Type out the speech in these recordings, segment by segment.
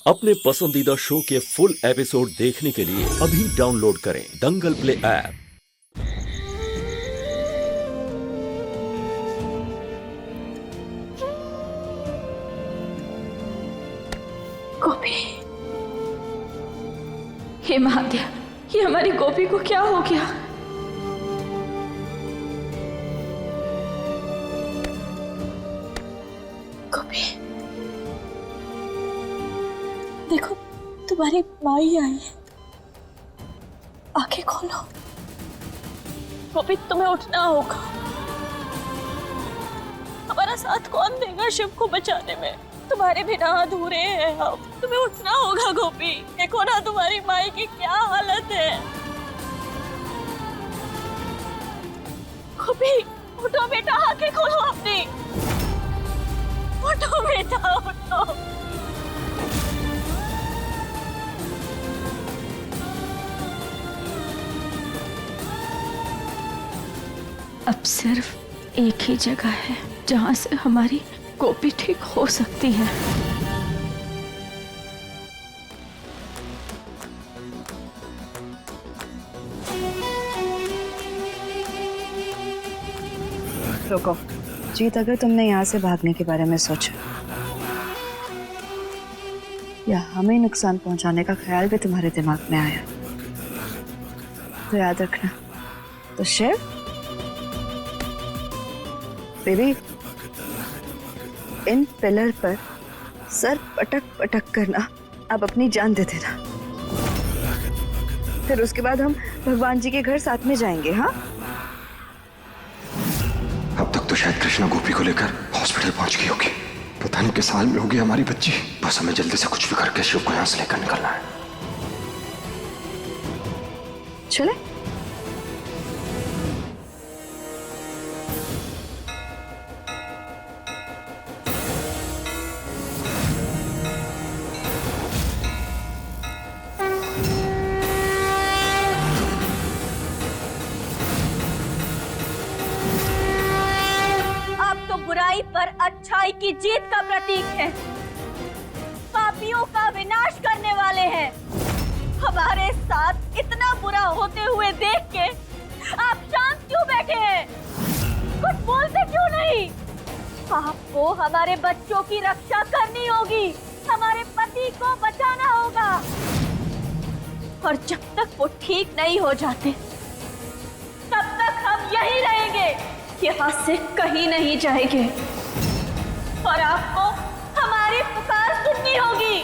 अपने पसंदीदा शो के फुल एपिसोड देखने के लिए अभी डाउनलोड करें दंगल प्ले ऐप। गोपी, हे महादेव, ये हमारी गोपी को क्या हो गया? गोपी, देखो तुम्हारी माई आई है, आंखें खोलो। गोपी, तुम्हें उठना होगा। हमारा साथ कौन देगा शिव को बचाने में? तुम्हारे बिना अधूरे हैं हम। तुम्हें उठना होगा गोपी। देखो ना तुम्हारी माई की क्या हालत है। गोपी, उठो बेटा, आंखें खोलो अपनी। उठो बेटा, उठो। अब सिर्फ एक ही जगह है जहां से हमारी गोपी ठीक हो सकती है। रुको जीत, अगर तुमने यहाँ से भागने के बारे में सोचा या हमें नुकसान पहुंचाने का ख्याल भी तुम्हारे दिमाग में आया तो याद रखना, तो शिव बेबी इन पिलर पर सर पटक पटक करना, अब अपनी जान दे देना। फिर उसके बाद हम भगवान जी के घर साथ में जाएंगे। हाँ, अब तक तो शायद कृष्णा गोपी को लेकर हॉस्पिटल पहुंच गई होगी। पता नहीं किस हाल में होगी हमारी बच्ची। बस हमें जल्दी से कुछ भी करके शिव को यहां से लेकर निकलना है। चले। बुराई पर अच्छाई की जीत का प्रतीक है, पापियों का विनाश करने वाले हैं। हमारे साथ इतना बुरा होते हुए देख के आप शांत क्यों बैठे हैं? कुछ बोलते क्यों नहीं? आपको हमारे बच्चों की रक्षा करनी होगी, हमारे पति को बचाना होगा। और जब तक वो ठीक नहीं हो जाते तब तक हम यहीं रहेंगे, यहाँ से कहीं नहीं जाएंगे। और आपको हमारी पुकार सुननी होगी।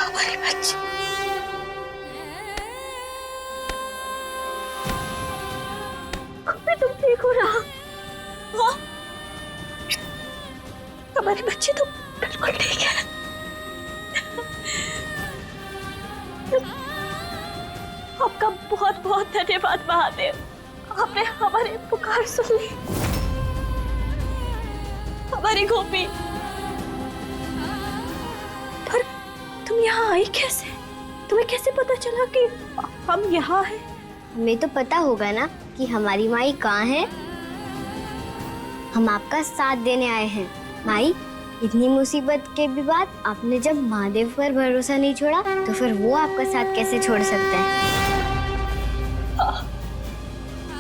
हमारी बच्ची तुम ठीक हो रहा? हाँ, हमारी बच्ची तो बिल्कुल ठीक है। आपका बहुत बहुत धन्यवाद महादेव। महादेव, आपने हमारी पुकार सुन ली। हमारी गोपी, पर तुम यहाँ आई कैसे? तुम्हें कैसे पता चला कि हम यहाँ हैं? हमें तो पता होगा ना कि हमारी माई कहाँ है। हम आपका साथ देने आए हैं। माई, इतनी मुसीबत के भी बाद आपने जब महादेव पर भरोसा नहीं छोड़ा तो फिर वो आपका साथ कैसे छोड़ सकते हैं?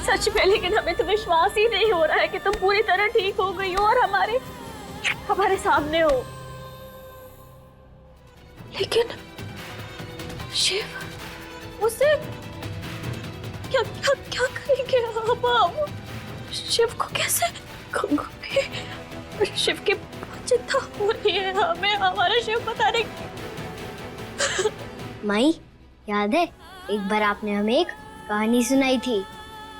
सच में, लेकिन हमें तो विश्वास ही नहीं हो रहा है कि तुम पूरी तरह ठीक हो गई हो और हमारे सामने हो। लेकिन शिव, उसे क्या क्या क्या करेंगे आप? शिव को कैसे? शिव की चिंता हो रही है हमें, हमारा शिव पता नहीं। माई, याद है एक बार आपने हमें एक कहानी सुनाई थी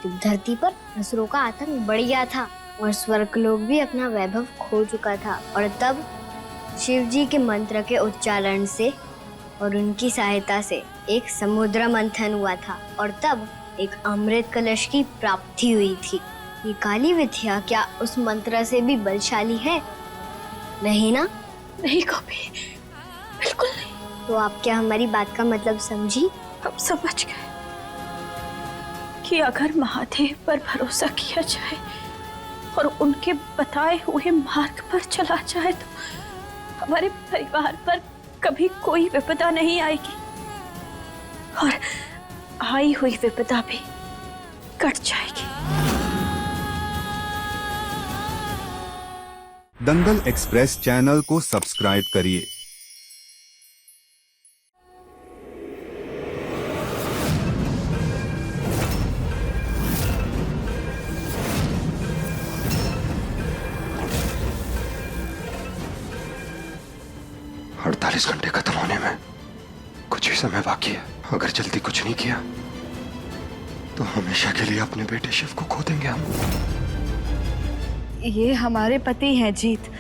जब धरती पर असुरों का आतंक बढ़ गया था और स्वर्गलोक भी अपना वैभव खो चुका था, और तब शिव जी के मंत्र के उच्चारण से और उनकी सहायता से एक समुद्र मंथन हुआ था और तब एक अमृत कलश की प्राप्ति हुई थी। ये काली विद्या क्या उस मंत्र से भी बलशाली है? नहीं ना? नहीं गोपी, बिल्कुल नहीं। तो आप क्या हमारी बात का मतलब समझी? हम समझ गए कि अगर महादेव पर भरोसा किया जाए और उनके बताए हुए मार्ग पर चला जाए तो हमारे परिवार पर कभी कोई विपदा नहीं आएगी और आई हुई विपदा भी कट जाएगी। दंगल एक्सप्रेस चैनल को सब्सक्राइब करिए। अड़तालीस घंटे खत्म होने में कुछ ही समय बाकी है। अगर जल्दी कुछ नहीं किया तो हमेशा के लिए अपने बेटे शिव को खो देंगे हम। ये हमारे पति हैं जीत।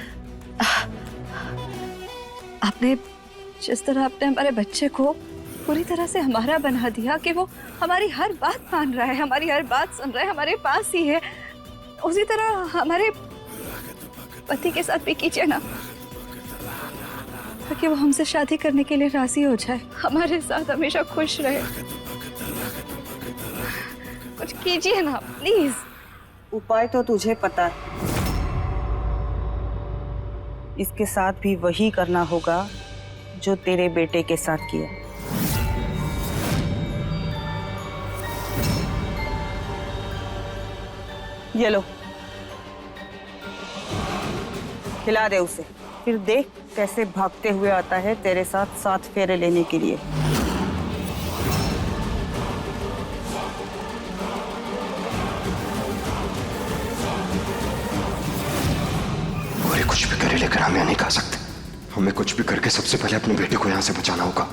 आपने जिस तरह आपने हमारे बच्चे को पूरी तरह से हमारा बना दिया कि वो हमारी हर बात मान रहा है, हमारी हर बात सुन रहा है, हमारे पास ही है, उसी तरह हमारे पति के साथ भी कीजिए ना, ताकि वो हमसे शादी करने के लिए राजी हो जाए, हमारे साथ हमेशा खुश रहे। कुछ कीजिए ना प्लीज। उपाय तो तुझे पता है, इसके साथ भी वही करना होगा जो तेरे बेटे के साथ किया। ये लो, खिला दे उसे, फिर देख कैसे भागते हुए आता है तेरे साथ 7 फेरे लेने के लिए। गोरी कुछ भी करे लेकर हम यहाँ नहीं खा सकते। हमें कुछ भी करके सबसे पहले अपने बेटे को यहाँ से बचाना होगा।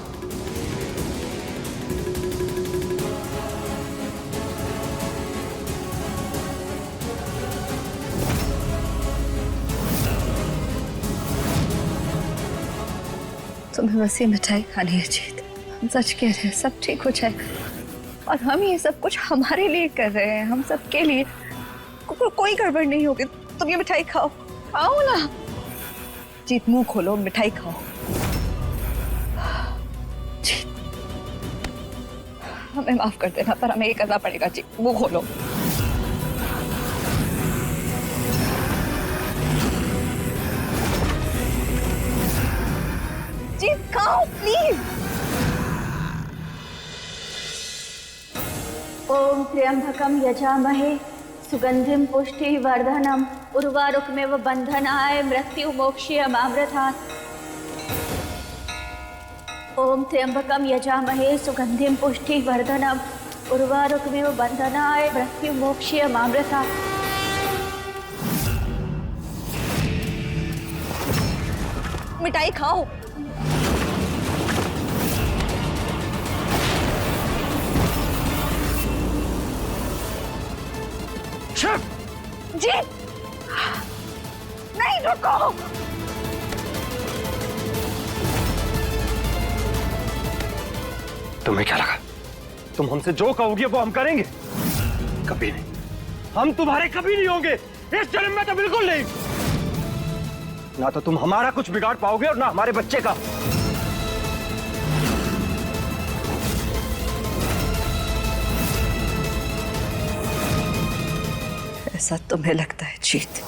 तुम्हें बस ये मिठाई खानी है जीत। हम सच कह रहे हैं, सब ठीक हो जाएगा और हम ये सब कुछ हमारे लिए कर रहे हैं, हम सबके लिए। कोई गड़बड़ नहीं होगी। तुम ये मिठाई खाओ, खाओ ना जीत, मुंह खोलो, मिठाई खाओ। जीत, हमें माफ कर देना, पर हमें ये करना पड़ेगा। जीत, मुंह खोलो। जीत, खाओ प्लीज। ओम त्र्यंबकम यजामहे सुगंधिम पुष्टिवर्धनम उर्वारुकमेव बंधनाय मृत्यु मोक्षयमामृतात्। ओम त्र्यंबकम यजामहे सुगंधिम पुष्टिवर्धनम उर्वारुकमेव बंधनाय मृत्यु मोक्षयमामृतात्। मिठाई खाओ। जी नहीं, रुको। तुम्हें क्या लगा तुम हमसे जो कहोगे वो हम करेंगे? कभी नहीं, हम तुम्हारे कभी नहीं होंगे, इस जन्म में तो बिल्कुल नहीं। ना तो तुम हमारा कुछ बिगाड़ पाओगे और ना हमारे बच्चे का। ऐसा तुम्हें लगता है जीत?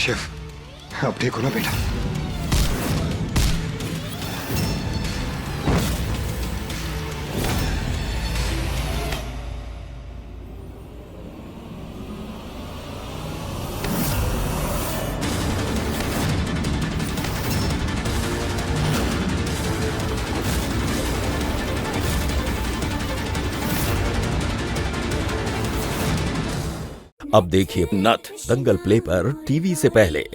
शिव, अब देखो ना बेटा, अब देखिए नथ दंगल प्ले पर टीवी से पहले।